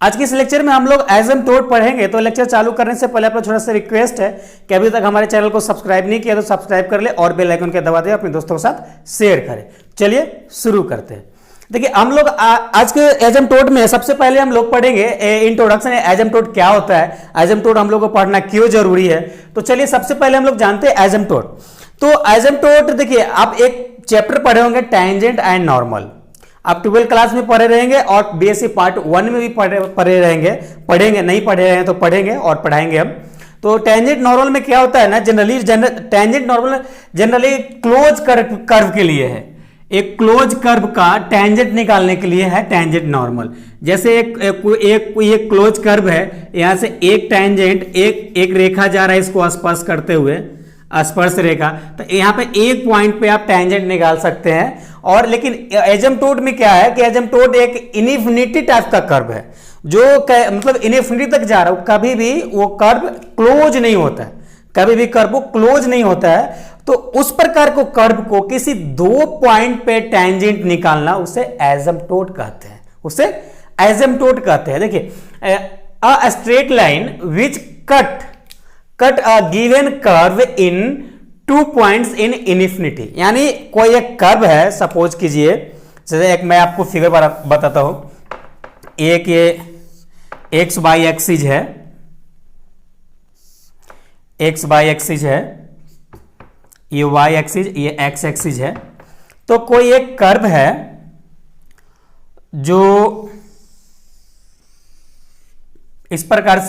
आज के इस लेक्चर में हम लोग एसिम्प्टोट पढ़ेंगे। तो लेक्चर चालू करने से पहले आपको थोड़ा सा रिक्वेस्ट है कि अभी तक हमारे चैनल को सब्सक्राइब नहीं किया तो सब्सक्राइब कर ले और बेल आइकन के दबा दे, अपने दोस्तों के साथ शेयर करें। चलिए शुरू करते हैं। देखिए हम लोग आज के एसिम्प्टोट में सबसे पहले हम लोग पढ़ेंगे इंट्रोडक्शन एसिम्प्टोट क्या होता है, एसिम्प्टोट हम लोग को पढ़ना क्यों जरूरी है। तो चलिए सबसे पहले हम लोग जानते हैं एसिम्प्टोट। तो एसिम्प्टोट देखिए आप एक चैप्टर पढ़े होंगे टेंजेंट एंड नॉर्मल, आप 12th क्लास में पढ़े रहेंगे और बीएससी पार्ट 1 में भी पढ़े रहेंगे, पढ़ेंगे नहीं पढ़े हैं तो पढ़ेंगे और पढ़ाएंगे हम। तो टेंजेंट नॉर्मल में क्या होता है ना, tangent normal generally close curve के लिए है। एक क्लोज कर्व का टेंजेंट निकालने के लिए है टेंजेंट नॉर्मल। जैसे एक क्लोज कर्व है, यहां से एक टेंजेंट एक रेखा जा रहा है इसको स्पर्श करते हुए, स्पर्श रेखा, तो यहाँ पे एक पॉइंट पे आप टेंजेंट निकाल सकते हैं। और लेकिन एसिम्प्टोट में क्या है कि एसिम्प्टोट एक इनफिनिटी टाइप का कर्व है जो मतलब इनफिनिटी तक जा रहा है, कभी भी वो कर्व क्लोज नहीं होता है, कभी भी कर्व क्लोज नहीं होता है। तो उस प्रकार को कर्व को किसी दो पॉइंट पे टेंजेंट निकालना उसे एसिम्प्टोट कहते हैं, उसे एसिम्प्टोट कहते हैं। देखिए a straight line which cut a given curve in 2 points in infinity, यानी कोई एक कर्व है, सपोज कीजिए जैसे एक मैं आपको फिगर बताता हूं, एक ये एक्स बाई एक्सिस है, एक्स बाई एक्सिस है, ये वाई एक्सिस, ये एक्स एक्सिस है। तो कोई एक कर्व है जो इस प्रकार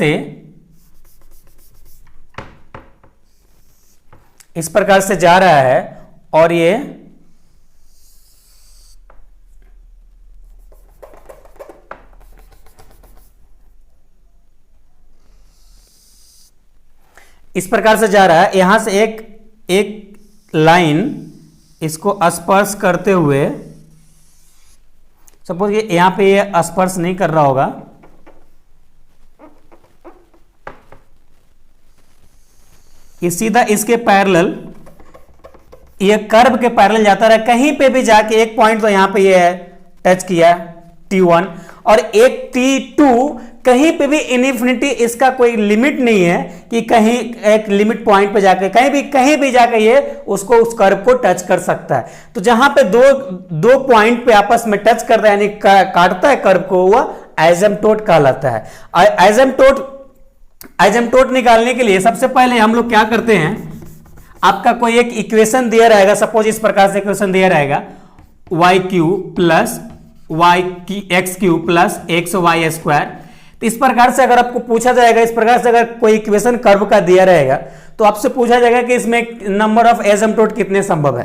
से जा रहा है और ये इस प्रकार से जा रहा है, यहां से एक लाइन इसको स्पर्श करते हुए, सपोज ये यहां पे ये स्पर्श नहीं कर रहा होगा, ये सीधा इसके पैरेलल, ये कर्व के पैरेलल जाता रहा, कहीं पे भी जाके एक पॉइंट तो यहां पे ये टच किया T1 और एक T2, कहीं पे भी इनफिनिटी, इसका कोई लिमिट नहीं है कि कहीं एक लिमिट पॉइंट पे जाके कहीं भी जाके ये उसको उस कर्व को टच कर सकता है। तो जहां पे दो पॉइंट पे आपस में टच करता है यानी काटता है कर्व को, वह एसिम्प्टोट कहलाता है। एसिम्प्टोट निकालने के लिए सबसे पहले हम लोग क्या करते हैं, आपका कोई एक इक्वेशन दिया रहेगा, सपोज इस प्रकार से इक्वेशन दिया रहेगा y q plus y x q plus x y square. तो इस प्रकार से अगर आपको पूछा जाएगा, इस प्रकार से अगर कोई इक्वेशन कर्व का दिया रहेगा तो आपसे पूछा जाएगा कि इसमें नंबर ऑफ एसिम्प्टोट कितने संभव है।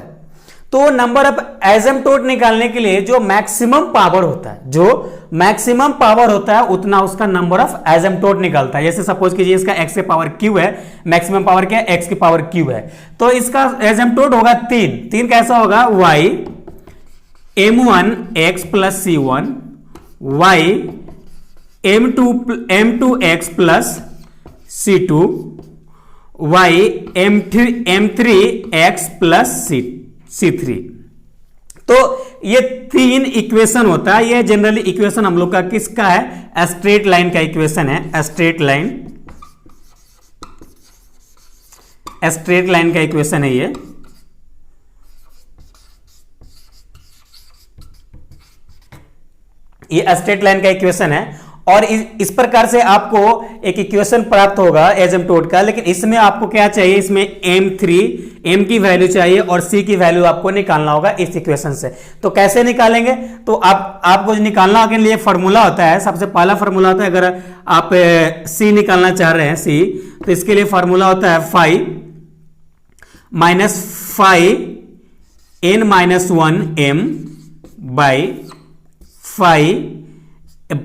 तो नंबर ऑफ एसिम्प्टोट निकालने के लिए जो मैक्सिमम पावर होता है, उतना उसका नंबर ऑफ एसिम्प्टोट निकलता है। जैसे सपोज कीजिए इसका x की पावर q है, मैक्सिमम पावर क्या है, x की पावर q है, तो इसका एसिम्प्टोट होगा 3 कैसा होगा, y m1 x plus c1 y m2 x plus c2 y m3 x plus c3। तो ये 3 इक्वेशन होता है। ये जनरली इक्वेशन हम लोग का किसका है, स्ट्रेट लाइन का इक्वेशन है, स्ट्रेट लाइन का इक्वेशन है ये स्ट्रेट लाइन का इक्वेशन है। और इस प्रकार से आपको एक इक्वेशन प्राप्त होगा एसिम्प्टोट का। लेकिन इसमें आपको क्या चाहिए, इसमें m की वैल्यू चाहिए और c की वैल्यू आपको निकालना होगा इस इक्वेशन से। तो कैसे निकालेंगे, तो आपको जो निकालना के लिए फॉर्मूला होता है, सबसे पहला फॉर्मूला होता है, अगर आप c निकालना चाह रहे हैं c, तो इसके लिए फॉर्मूला होता है phi n -1 m by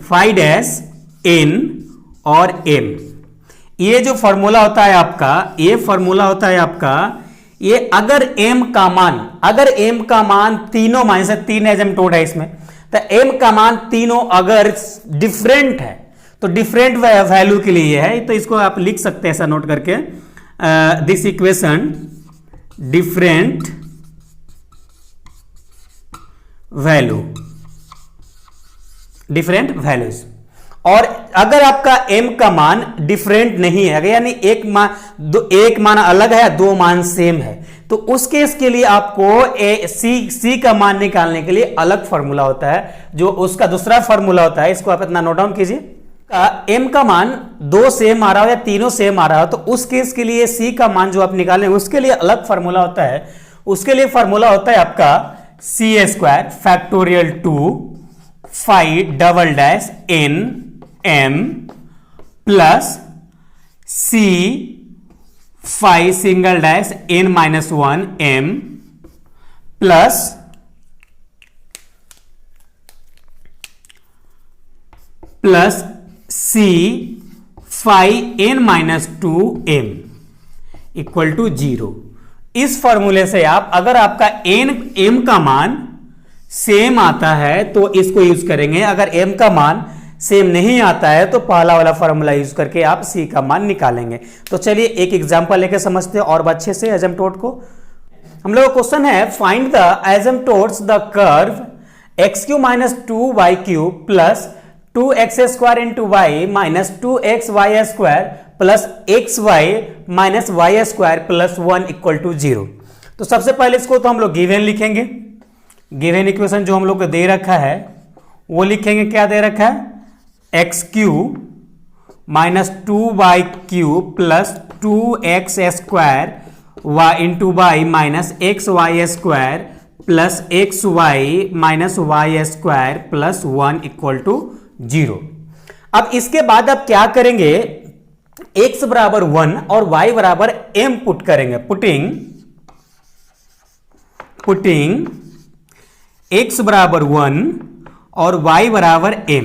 phi dash n और m। ये जो फॉर्मूला होता है आपका, ये अगर m का मान तीनों मान से 3 एसिम्प्टोट है इसमें, तो m का मान तीनों अगर डिफरेंट है तो डिफरेंट वैल्यू के लिए है। तो इसको आप लिख सकते हैं ऐसा नोट करके, this equation different value, different values. और अगर आपका m का मान डिफरेंट नहीं है, यानी एक मान अलग है, दो मान सेम है, तो उस केस के लिए आपको c का मान निकालने के लिए अलग फॉर्मूला होता है, जो उसका दूसरा फॉर्मूला होता है। इसको आप इतना नोट डाउन कीजिए। m का मान दो सेम आ रहा हो या तीनों सेम आ रहा हो, तो उस केस के लिए c का मान जो आप निकालें उसके लिए अलग फॉर्मूला होता है। उसके लिए फॉर्मूला होता है आपका c² factorial 2 phi double dash n m plus c phi single dash n minus 1 m plus c phi n minus 2 m equal to 0। इस फॉर्मूले से आप, अगर आपका m का मान सेम आता है तो इसको यूज करेंगे, अगर m का मान सेम नहीं आता है तो पहला वाला फॉर्मूला यूज करके आप c का मान निकालेंगे। तो चलिए एक एग्जांपल लेके समझते हैं और अच्छे से एसिम्पटोट को। हम लोग का क्वेश्चन है find the asymptotes the curve x³ minus 2y³ plus 2x² into y minus 2xy² plus xy minus y² plus 1 equal to 0। तो सबसे पहले इसको तो हम लोग गिवन लिखेंगे। गिवन इक्वेशन जो हम लोग को दे रखा है वो लिखेंगे। क्या दे रखा है? x³ minus 2y³ plus 2x² y into y minus xy² plus xy minus y² plus 1 equal to 0। अब इसके बाद आप क्या करेंगे? x बराबर 1 और y बराबर m पुट करेंगे। पुटिंग x बराबर 1 और y बराबर m।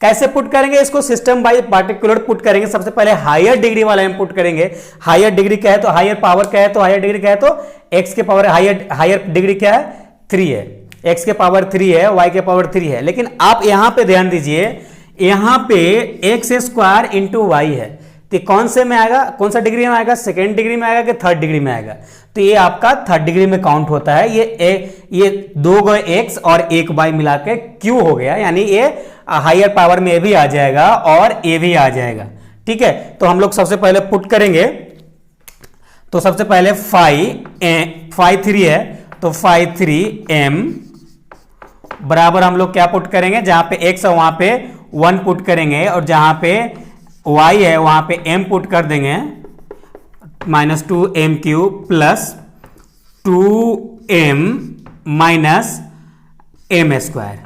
कैसे पुट करेंगे इसको? सिस्टम बाय पार्टिकुलर पुट करेंगे। सबसे पहले हायर डिग्री वाला m पुट करेंगे। हायर डिग्री क्या है? तो हायर पावर क्या है? तो हायर डिग्री क्या है? तो x के पावर हायर डिग्री क्या है? 3 है। x के पावर 3 है, y के पावर 3 है। लेकिन आप यहां पे ध्यान दीजिए, यहां पे x² इंटू वाई है, तो कौन से में आएगा? कौन सा डिग्री में आएगा? सेकेंड डिग्री में आएगा कि थर्ड डिग्री में आएगा? तो ये आपका थर्ड डिग्री में काउंट होता है। ये 2 x और 1 y मिला के q हो गया, यानी ये हायर पावर में भी आ जाएगा और a भी आ जाएगा। ठीक है, तो हम लोग सबसे पहले पुट करेंगे। तो सबसे पहले phi 3 है, तो phi 3m बराबर हम लोग क्या पुट करेंगे? जहां पे x है वहां पे 1 पुट करेंगे और जहां पे y है वहां पे m पुट कर देंगे, minus 2m³ plus 2m minus m²।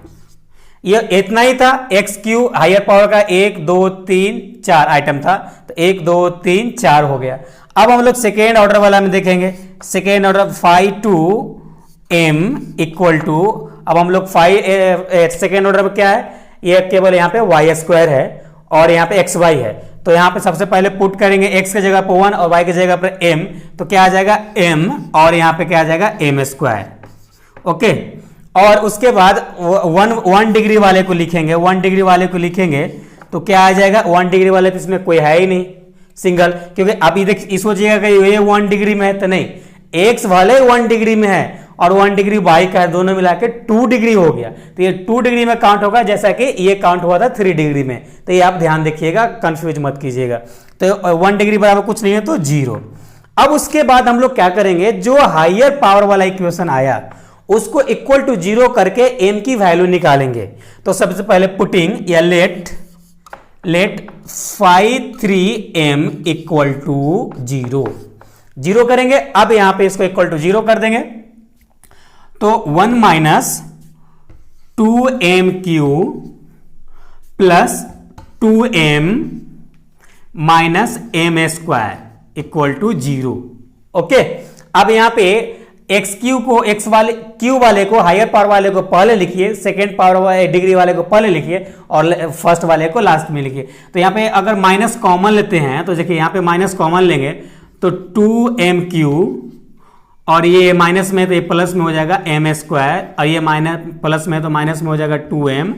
ये इतना ही था। x³ हायर पावर का 1 2 3 4 आइटम था, तो 1 2 3 4 हो गया। अब हम लोग सेकेंड ऑर्डर वाला में देखेंगे। Second order phi 2m equal to, अब हम लोग सेकेंड ऑर्डर में क्या है? ये केवल यहाँ पे y² है और यहाँ पे xy है। तो यहाँ पे सबसे पहले पुट करेंगे x की जगह पर 1 और y की जगह पर m, तो क्या आ जाएगा? m और यहाँ पे क्या आ जाएगा? m²। ओके, और उसके बाद 1 डिग्री वाले को लिखेंगे। 1 डिग्री वाले को लिखेंगे तो क्या आ जाएगा? 1 डिग्री वाले तो इसमें कोई है ही नहीं, सिंगल, क्योंकि आप ये सोचिएगा कि ये 1 डिग्री में है, तो नहीं, x वाले 1 डिग्री में है और 1 डिग्री y का है, दोनों मिला के 2 डिग्री हो गया। तो ये 2 डिग्री में काउंट होगा, जैसा कि ये काउंट हुआ था 3 डिग्री में। तो ये आप ध्यान रखिएगा, कंफ्यूज मत कीजिएगा। तो 1 डिग्री बराबर कुछ नहीं है तो 0। अब उसके बाद हम लोग क्या करेंगे? जो हायर पावर वाला इक्वेशन आया उसको इक्वल टू 0 करके m की वैल्यू निकालेंगे। तो सबसे पहले पुटिंग या late phi 3m equal to 0 करेंगे। अब यहां पे इसको इक्वल टू 0 कर देंगे, तो 1 minus 2m³ plus 2m minus m² equal to 0। Okay, अब यहां पे x³ को q वाले को, हायर पावर वाले को पहले लिखिए, सेकेंड पावर डिग्री वाले को पहले लिखिए और फर्स्ट वाले को लास्ट में लिखिए। तो यहाँ पे अगर माइनस कॉमन लेते हैं तो देखिए यहाँ पे माइनस कॉमन लेंगे तो 2m³ और ये माइनस में तो ये प्लस में हो जाएगा m² और ये माइनस प्लस में तो माइनस में हो जाएगा 2m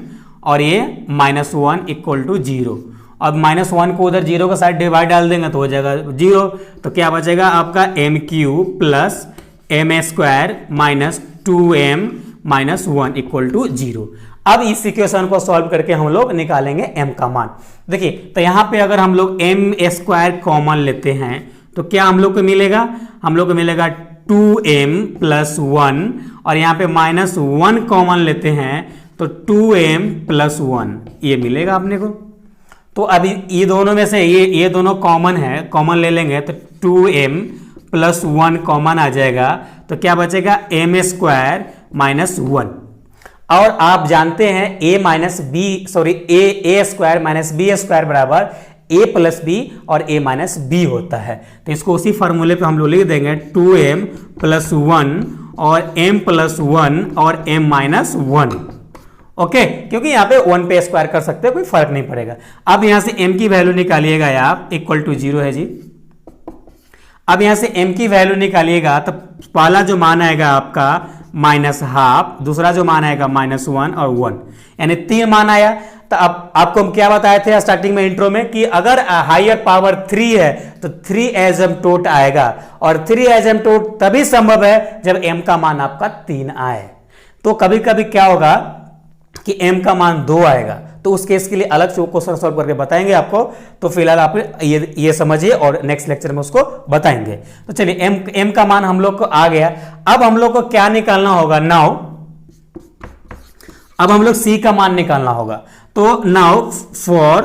और ये -1 इक्वल टू 0। अब -1 को उधर 0 का साइड डिवाइड डाल देंगे तो हो जाएगा 0। तो क्या बचेगा आपका m³ plus m² minus 2m minus 1 equal to 0। अब इस इक्वेशन को सॉल्व करके हम लोग निकालेंगे m का मान। देखिए तो यहां पे अगर हम लोग m स्क्वायर कॉमन लेते हैं तो क्या हम लोग को मिलेगा, हम लोग को मिलेगा 2m प्लस 1, और यहाँ पे माइनस 1 कॉमन लेते हैं तो 2m प्लस 1 ये मिलेगा अपने को। तो अभी ये दोनों में से ये दोनों कॉमन है, कॉमन ले लेंगे तो 2m प्लस 1 कॉमन आ जाएगा, तो क्या बचेगा m स्क्वायर माइनस 1। और आप जानते हैं a square minus b square बराबर a प्लस बी और a माइनस बी होता है। तो इसको उसी फॉर्मूले पे हम लोग लिख देंगे 2m प्लस 1 और m प्लस 1 और m माइनस 1। ओके, क्योंकि यहाँ पे 1 पे स्क्वायर कर सकते हैं, कोई फर्क नहीं पड़ेगा। अब यहाँ से m की वैल्यू निकालिएगा आप, इक्वल टू 0 है जी। अब यहाँ से m की वैल्यू निकालिएगा तो पहला जो मान आएगा आपका माइनस हाफ, दूसरा जो मान आएगा माइनस 1 और 1, यानी 3 मान आया। तो अब आपको हम क्या बताए थे स्टार्टिंग में इंट्रो में कि अगर हायर पावर 3 है तो 3 एसिम्प्टोट आएगा, और 3 एसिम्प्टोट तभी संभव है जब m का मान आपका 3 आए। तो कभी कभी क्या होगा कि m का मान 2 आएगा, तो उस केस के लिए अलग से क्वेश्चन सॉल्व करके बताएंगे आपको। तो फिलहाल आप ये समझिए और नेक्स्ट लेक्चर में उसको बताएंगे। तो चलिए m का मान हम लोग को आ गया। अब हम लोग को क्या निकालना होगा नाउ, अब हम लोग c का मान निकालना होगा। तो नाउ फॉर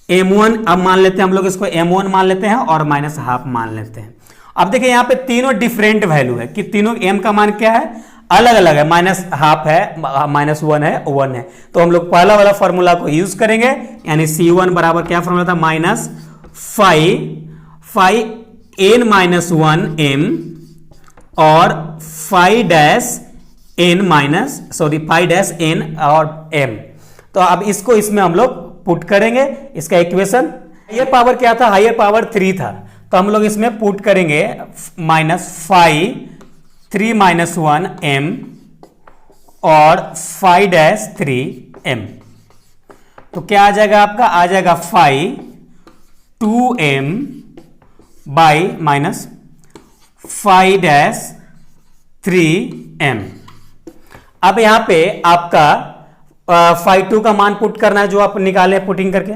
m1, अब मान लेते हैं हम लोग इसको m1 मान लेते हैं और माइनस हाफ मान लेते हैं। अब देखिए यहाँ पे तीनों डिफरेंट वैल्यू है कि तीनों m का मान क्या है, अलग अलग है, माइनस हाफ है, माइनस 1 है, 1 है। तो हम लोग पहला वाला फॉर्मूला को यूज करेंगे, यानी c1 बराबर क्या फॉर्मूला था, माइनस 5 n माइनस 1 m और 5 डैश n और m। तो अब इसको इसमें हम लोग पुट करेंगे, इसका इक्वेशन। हायर पावर क्या था, हायर पावर 3 था, तो हम लोग इसमें पुट करेंगे माइनस 3 माइनस 1 m और 5 डैश 3 m। तो क्या आ जाएगा आपका, आ जाएगा 2m by minus 5 dash 3m। अब यहां पे आपका 2 का मान पुट करना है जो आप निकाले पुटिंग करके।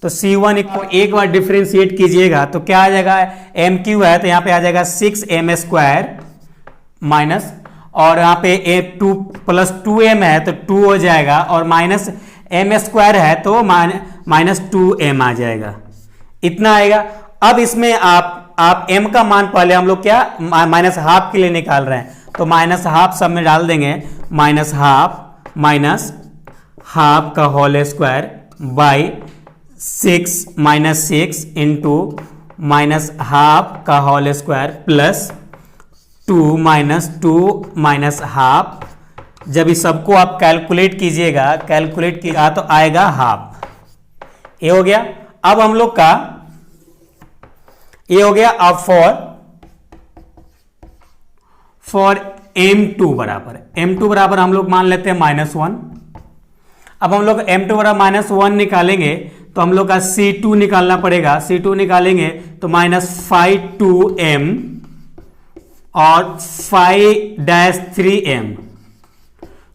तो C1 को एक बार डिफ्रेंशिएट कीजिएगा तो क्या आ जाएगा, m क्यू है तो यहां पे आ जाएगा 6m स्क्वायर माइनस, और यहाँ पे a2 प्लस 2m है तो 2 हो जाएगा, और माइनस m स्क्वायर है तो माइनस 2m आ जाएगा, इतना आएगा। अब इसमें आप m का मान पहले हम लोग क्या माइनस हाफ के लिए निकाल रहे हैं, तो माइनस हाफ सब में डाल देंगे, माइनस हाफ का whole square by 6 into minus half का whole square plus 2 minus half. जब इस सबको आप कैलकुलेट कीजिएगा तो आएगा हाफ। ये हो गया। अब हम लोग का ये हो गया। अब फॉर m2 बराबर हम लोग मान लेते हैं -1। अब हम लोग m2 बराबर -1 निकालेंगे तो हम लोग का c2 निकालना पड़ेगा। c2 निकालेंगे तो -5 और 5-3m।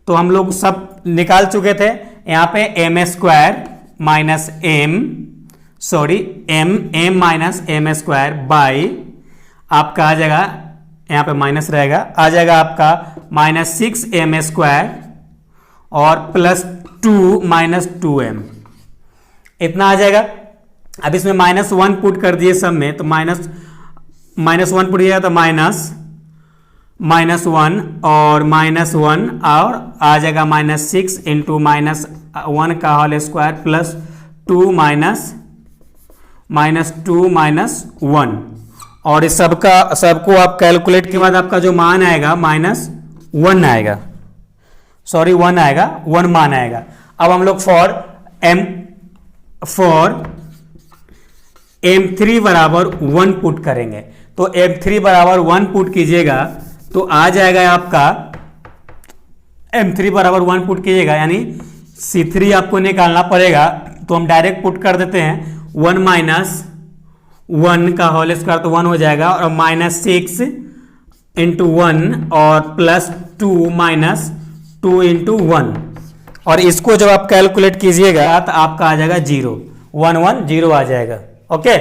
तो हम लोग सब निकाल चुके थे। यहाँ पे m square minus m minus m square by आपका आ जाएगा, यहाँ पे माइनस रहेगा, आ जाएगा आपका -6m स्क्वायर और प्लस 2 माइनस 2m, इतना आ जाएगा। अब इसमें -1 पुट कर दिए सब में, तो -1 पुट दिया तो -1 और -1 और आ जाएगा -6 इंटू -1 का होल स्क्वायर प्लस 2 माइनस 1, और इस सबको आप कैलकुलेट के बाद आपका जो मान आएगा -1 आएगा, 1 मान आएगा। अब हम लोग फॉर m3 बराबर 1 पुट करेंगे। तो m3 बराबर 1 पुट कीजिएगा तो आ जाएगा आपका m3 बराबर 1 पुट कीजिएगा, यानी c3 आपको निकालना पड़ेगा। तो हम डायरेक्ट पुट कर देते हैं, 1 माइनस 1 का होल स्क्वायर तो 1 हो जाएगा, और -6 इंटू 1 और प्लस 2 माइनस 2 इंटू 1, और इसको जब आप कैलकुलेट कीजिएगा तो आपका आ जाएगा 0, 1 1 0 आ जाएगा। ओके,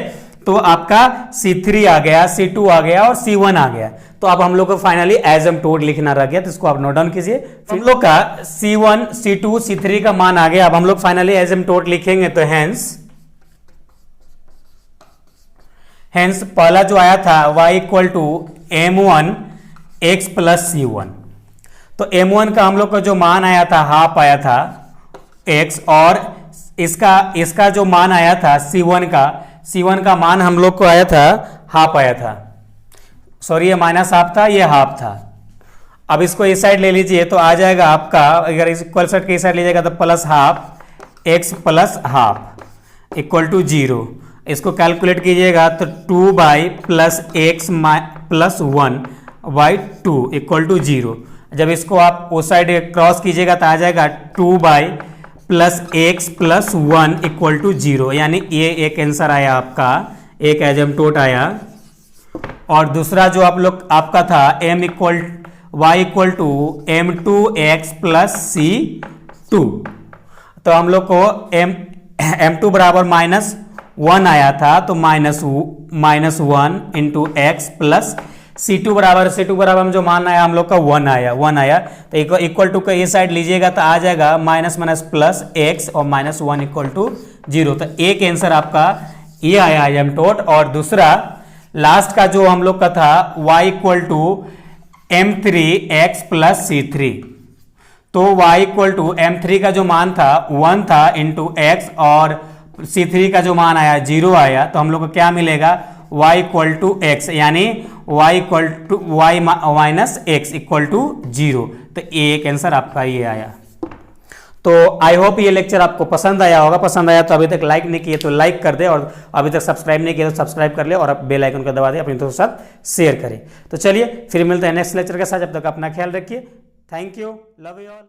तो आपका C3 आ गया, C2 आ गया और C1 आ गया। तो अब हम लोग को फाइनली एसिम्पटोट लिखना रह गया, तो इसको आप नोट डाउन कीजिए। हम लोग का C1 C2 C3 का मान आ गया। अब हम लोग फाइनली एसिम्पटोट लिखेंगे, तो हेंस पहला जो आया था y equal to m1 x plus C1, तो m1 का हम लोग का जो मान आया था हाफ आया था x, और इसका जो मान आया था C1 का मान हम लोग को आया था हाफ आया था, सॉरी ये माइनस हाफ था, ये हाफ था। अब इसको इस साइड ले लीजिए तो आ जाएगा आपका, अगर इक्वल साइड के इस साइड लीजिएगा तो plus half x plus half equal to 0। इसको कैलकुलेट कीजिएगा तो 2 by plus x plus 1 by 2 equal to 0। जब इसको आप उस साइड क्रॉस कीजिएगा तो आ जाएगा 2 by plus x plus 1 equal to 0, यानी ये एक आंसर आया आपका, एक एसिम्पटोट आया। और दूसरा जो आप लोग आपका था y equal to m2x plus C2, तो हम लोग को m2 बराबर -1 आया था, तो -1 इंटू एक्स प्लस C2 बराबर में जो मान आया हम लोग का 1 आया, तो इक्वल टू का ये साइड लीजिएगा तो आ जाएगा माइनस माइनस प्लस एक्स और -1 इक्वल टू 0। तो एक आंसर आपका ये आया एसिम्पटोट। और दूसरा लास्ट का जो हम लोग का था y equal to m3x plus C3, तो y इक्वल टू m3 का जो मान था 1 था इंटू एक्स और C3 का जो मान आया 0 आया, तो हम लोग को क्या मिलेगा y इक्वल टू एक्स, यानी y equal to y minus x equal to 0। तो एक आंसर आपका ये आया। तो आई होप ये लेक्चर आपको पसंद आया होगा। पसंद आया तो अभी तक लाइक नहीं किए तो लाइक कर दे, और अभी तक सब्सक्राइब नहीं किया तो सब्सक्राइब कर ले, और बेल आइकन को दबा दे, अपने दोस्तों के साथ शेयर करें। तो चलिए फिर मिलते हैं नेक्स्ट लेक्चर के साथ, जब तक अपना ख्याल रखिए। Thank you, love you all.